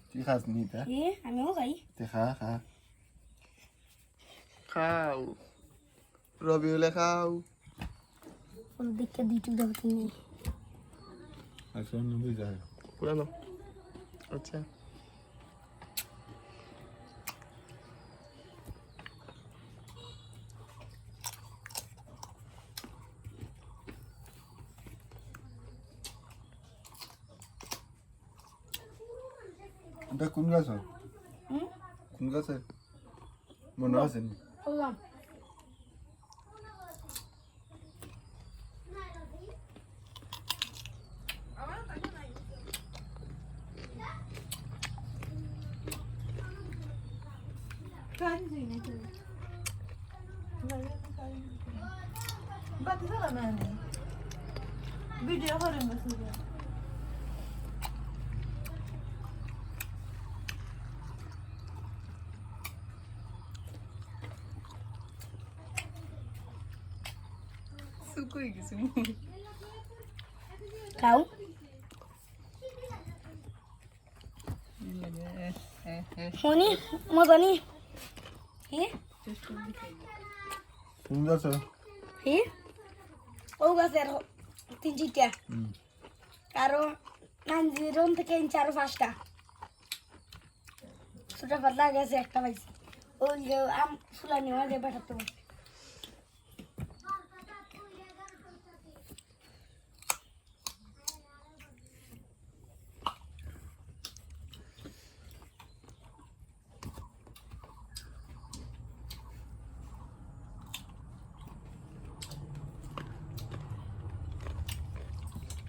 তুই খাস নি তা আমিও খাই তে খা খা খাও রবিউলে খাও ওর দেখে দুইটু দাও তুমি আচ্ছা নবী যায় পুরানো আচ্ছা এটা কোন গাছ কোন গাছে মনে আছে নি বললাম ভিডিও করে মেসেজ সুকুই গেছে খাও মনি মজা নি কোন গাছে ও গাছের 3-4টা আরো 9 থেকে 4-5টা ছোট পাতলা গেছে একটা পাইছি ওই যে আম ফুলানি মাঝে পাঠাতে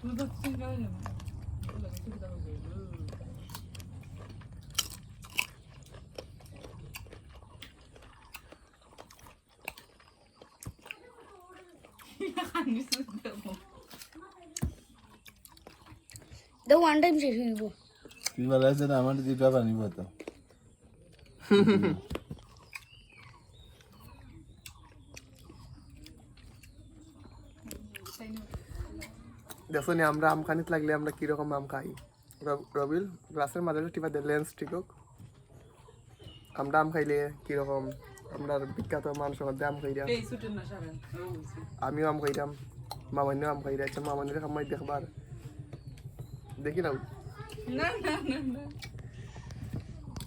তুই তো চিন্তা করে দো ওয়ান টাইম শেষ হয়ে যাবো তুই বলে আছে না আমার দুইটা পানি বতো দেখো নি আমরা আম খানিত লাগলে আমরা কিরকম আম খাই রবিল গ্লাসের মাঝে টিপা দে লেন্স ঠিক আমরা আম খাইলে কিরকম আমরা বিখ্যাত মানুষের মধ্যে আম খাইলাম এই সুটের না সারা আমিও আম খাইলাম মামানিও আম খাইলা আচ্ছা মামানির খামাই দেখবার দেখি নাও না না না না